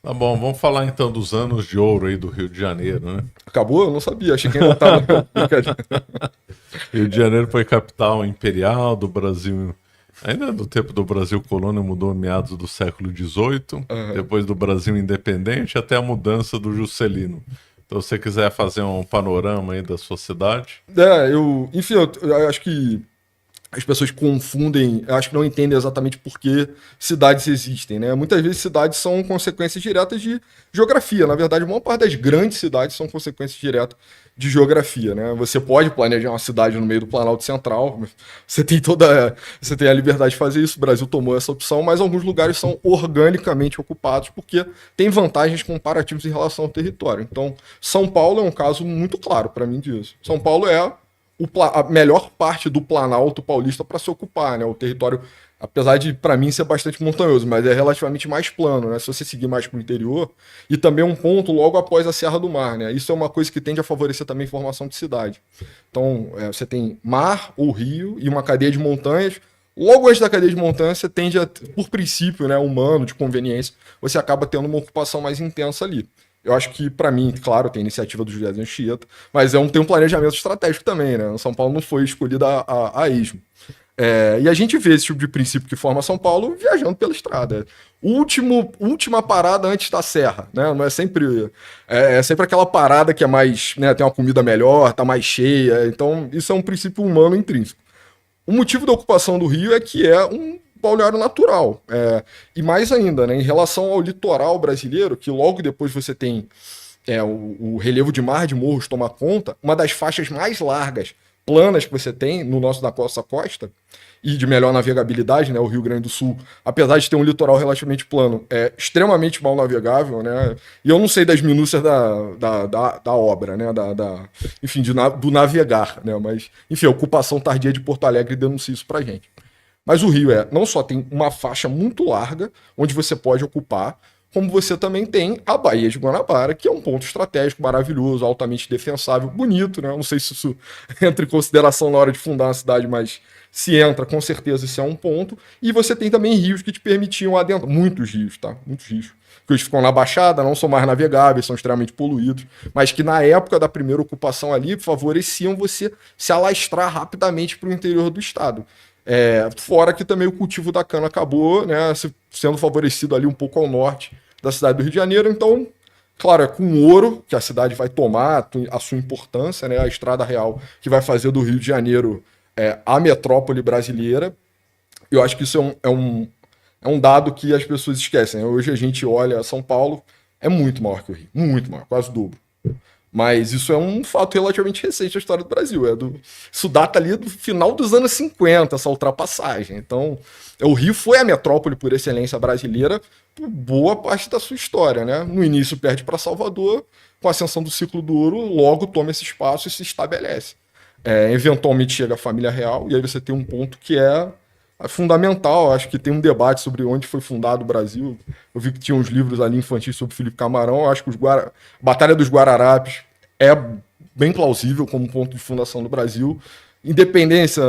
Tá bom, vamos falar então dos anos de ouro aí do Rio de Janeiro, né? Acabou? Eu não sabia, achei que ainda estava. Rio de Janeiro foi capital imperial do Brasil. Ainda do tempo do Brasil colônia, mudou em meados do século XVIII, Aham. depois do Brasil independente até a mudança do Juscelino. Então, se você quiser fazer um panorama aí da sua cidade. Enfim, eu acho que as pessoas confundem, eu acho que não entendem exatamente por que cidades existem, né? Muitas vezes cidades são consequências diretas de geografia. Na verdade, a maior parte das grandes cidades são consequências diretas de geografia, né? Você pode planejar uma cidade no meio do Planalto Central, você tem a liberdade de fazer isso. O Brasil tomou essa opção, mas alguns lugares são organicamente ocupados porque tem vantagens comparativas em relação ao território. Então, São Paulo é um caso muito claro para mim disso. São Paulo é a melhor parte do Planalto Paulista para se ocupar, né? O território, apesar de, para mim, ser bastante montanhoso, mas é relativamente mais plano, né? Se você seguir mais para o interior, e também um ponto logo após a Serra do Mar, né? Isso é uma coisa que tende a favorecer também a formação de cidade. Então, você tem mar ou rio e uma cadeia de montanhas. Logo antes da cadeia de montanhas, você tende a, por princípio, né, humano, de conveniência, você acaba tendo uma ocupação mais intensa ali. Eu acho que, para mim, claro, tem a iniciativa do José Anchieta, mas tem um planejamento estratégico também, né? O São Paulo não foi escolhido a esmo. E a gente vê esse tipo de princípio que forma São Paulo viajando pela estrada. Última parada antes da serra, né? Não é sempre. É sempre aquela parada que é mais. Né, tem uma comida melhor, tá mais cheia. Então, isso é um princípio humano intrínseco. O motivo da ocupação do Rio é que é um balneário natural. E mais ainda, né, em relação ao litoral brasileiro, que logo depois você tem o relevo de mar de morros toma conta, uma das faixas mais largas, planas que você tem no da nossa costa, e de melhor navegabilidade, né, o Rio Grande do Sul, apesar de ter um litoral relativamente plano, é extremamente mal navegável, né, e eu não sei das minúcias da obra, né, enfim, do navegar, né, mas, enfim, a ocupação tardia de Porto Alegre denuncia isso pra gente. Mas o Rio não só tem uma faixa muito larga, onde você pode ocupar, como você também tem a Baía de Guanabara, que é um ponto estratégico maravilhoso, altamente defensável, bonito, né? Eu não sei se isso entra em consideração na hora de fundar uma cidade, mas se entra, com certeza isso é um ponto. E você tem também rios que te permitiam adentrar, muitos rios, tá? Muitos rios. Que eles ficam na Baixada, não são mais navegáveis, são extremamente poluídos, mas que na época da primeira ocupação ali favoreciam você se alastrar rapidamente para o interior do estado. Fora que também o cultivo da cana acabou, né, sendo favorecido ali um pouco ao norte da cidade do Rio de Janeiro. Então, claro, é com ouro que a cidade vai tomar a sua importância, né, a estrada real que vai fazer do Rio de Janeiro a metrópole brasileira. Eu acho que isso é um dado que as pessoas esquecem. Hoje a gente olha São Paulo, é muito maior que o Rio, muito maior, quase o dobro. Mas isso é um fato relativamente recente da história do Brasil. Isso data ali do final dos anos 50, essa ultrapassagem. Então, o Rio foi a metrópole por excelência brasileira por boa parte da sua história, né? No início perde para Salvador, com a ascensão do ciclo do ouro, logo toma esse espaço e se estabelece. Eventualmente chega a família real, e aí você tem um ponto que é fundamental. Acho que tem um debate sobre onde foi fundado o Brasil. Eu vi que tinha uns livros ali infantis sobre Felipe Camarão. Eu acho que Batalha dos Guararapes é bem plausível como ponto de fundação do Brasil. Independência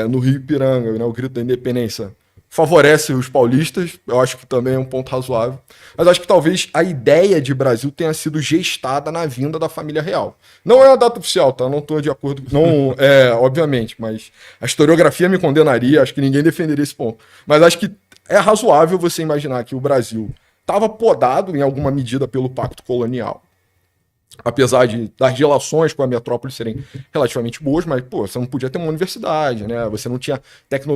no Rio Ipiranga, né, o grito da independência, favorece os paulistas. Eu acho que também é um ponto razoável. Mas acho que talvez a ideia de Brasil tenha sido gestada na vinda da família real. Não é uma data oficial, tá? Não estou de acordo. Não, obviamente, mas a historiografia me condenaria. Acho que ninguém defenderia esse ponto. Mas acho que é razoável você imaginar que o Brasil estava podado em alguma medida pelo Pacto Colonial. Apesar das relações com a metrópole serem relativamente boas, mas, pô, você não podia ter uma universidade, né? Você não tinha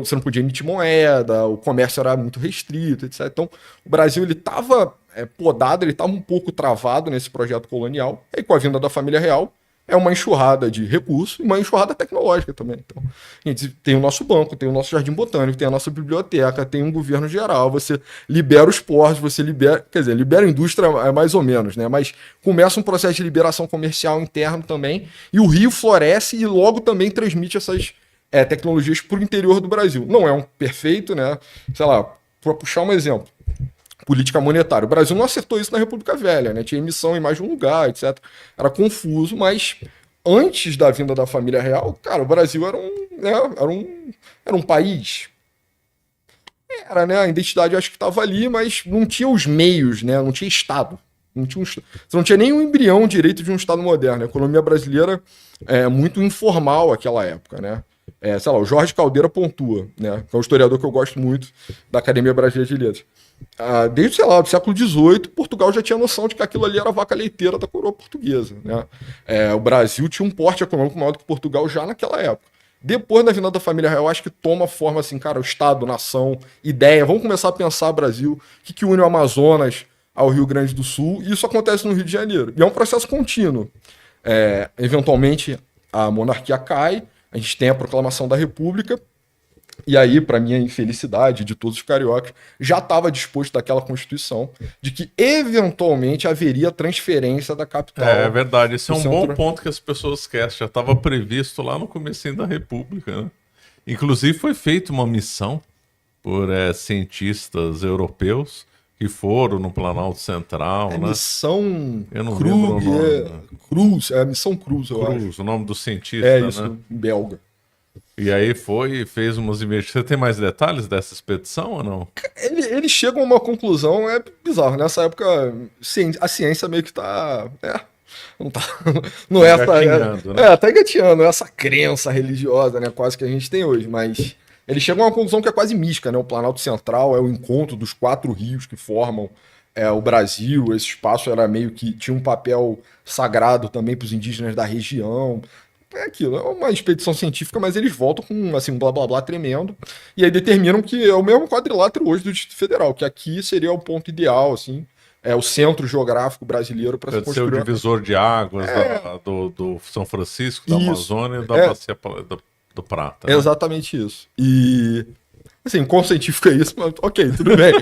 você não podia emitir moeda, o comércio era muito restrito, etc. Então, o Brasil, ele estava podado, ele estava um pouco travado nesse projeto colonial, e com a vinda da família real, é uma enxurrada de recursos e uma enxurrada tecnológica também. Então, a gente tem o nosso banco, tem o nosso jardim botânico, tem a nossa biblioteca, tem um governo geral, você libera os portos, você libera, quer dizer, libera a indústria mais ou menos, né? Mas começa um processo de liberação comercial interno também, e o Rio floresce e logo também transmite essas tecnologias para o interior do Brasil. Não é um perfeito, né? Sei lá, para puxar um exemplo. Política monetária. O Brasil não acertou isso na República Velha, né? Tinha emissão em mais de um lugar, etc. Era confuso, mas antes da vinda da família real, cara, o Brasil era um país Era, né? A identidade eu acho que estava ali, mas não tinha os meios, né? Não tinha Estado. Você não tinha nem um embrião direito de um Estado moderno. A economia brasileira é muito informal naquela época, né? Sei lá, o Jorge Caldeira pontua, né? Que é um historiador que eu gosto muito da Academia Brasileira de Letras. Desde, sei lá, do século XVIII, Portugal já tinha noção de que aquilo ali era a vaca leiteira da coroa portuguesa, né? O Brasil tinha um porte econômico maior do que Portugal já naquela época. Depois da vinda da família real, acho que toma forma assim, cara, o Estado, nação, ideia. Vamos começar a pensar Brasil, o que une o Amazonas ao Rio Grande do Sul, e isso acontece no Rio de Janeiro. E é um processo contínuo. Eventualmente, a monarquia cai, a gente tem a proclamação da República, e aí, para minha infelicidade de todos os cariocas, já estava disposto daquela Constituição de que eventualmente haveria transferência da capital. É verdade, esse é um centro... bom ponto que as pessoas esquecem. Já estava previsto lá no comecinho da República, né? Inclusive foi feita uma missão por cientistas europeus que foram no Planalto Central, né? Missão Eu não lembro o nome, né? Cruz, é a Missão Cruz, eu acho. Cruz, o nome do cientista, isso, né? belga. E aí foi e fez umas investigações. Você tem mais detalhes dessa expedição ou não? Eles chegam a uma conclusão, é bizarro. Nessa época, a ciência meio que tá. Não tá. Não é essa. Né? Tá engatinhando, essa crença religiosa, né? Quase que a gente tem hoje. Mas eles chegam a uma conclusão que é quase mística, né? O Planalto Central é o encontro dos 4 rios que formam o Brasil. Esse espaço era meio que tinha um papel sagrado também para os indígenas da região. É aquilo, é uma expedição científica, mas eles voltam com assim, um blá blá blá tremendo. E aí determinam que é o mesmo quadrilátero hoje do Distrito Federal, que aqui seria o ponto ideal, assim, o centro geográfico brasileiro para se construir. Pode ser o divisor de águas do São Francisco, da Amazônia e da Bacia do Prata. Né? Exatamente isso. E assim, quão científico é isso? Mas, ok, tudo bem.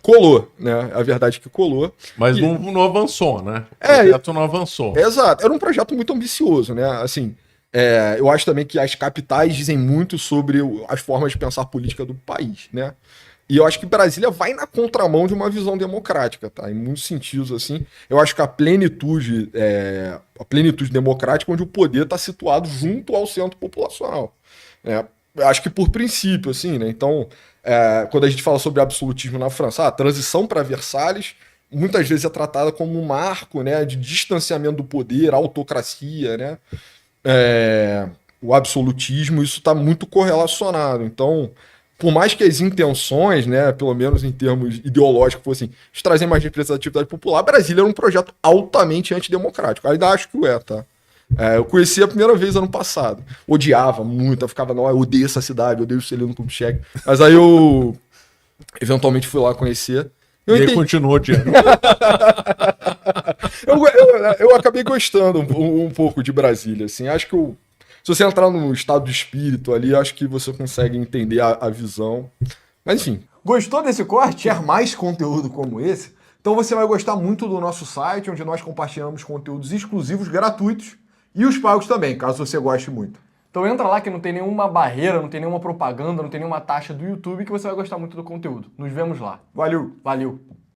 Colou, né? A verdade é que colou. Mas não avançou, né? O projeto não avançou. Exato. Era um projeto muito ambicioso, né? Assim, eu acho também que as capitais dizem muito sobre as formas de pensar política do país, né? E eu acho que Brasília vai na contramão de uma visão democrática, tá? Em muitos sentidos, assim. Eu acho que a plenitude democrática, onde o poder está situado junto ao centro populacional, né? Acho que por princípio, assim, né? Então, quando a gente fala sobre absolutismo na França, a transição para Versalhes muitas vezes é tratada como um marco, né, de distanciamento do poder, autocracia, né? O absolutismo, isso está muito correlacionado. Então, por mais que as intenções, né, pelo menos em termos ideológicos, fossem trazer mais representatividade popular, Brasília era um projeto altamente antidemocrático. Ainda acho que tá? Eu conheci a primeira vez ano passado. Odiava muito, eu ficava, não, eu odeio essa cidade, eu odeio o Celino Kubitschek. Mas aí eu eventualmente fui lá conhecer. E aí continuou odiando. eu acabei gostando um pouco de Brasília, assim. Acho que se você entrar no estado de espírito ali, acho que você consegue entender a visão. Mas enfim. Gostou desse corte? Quer mais conteúdo como esse? Então você vai gostar muito do nosso site, onde nós compartilhamos conteúdos exclusivos gratuitos e os pagos também, caso você goste muito. Então entra lá que não tem nenhuma barreira, não tem nenhuma propaganda, não tem nenhuma taxa do YouTube que você vai gostar muito do conteúdo. Nos vemos lá. Valeu!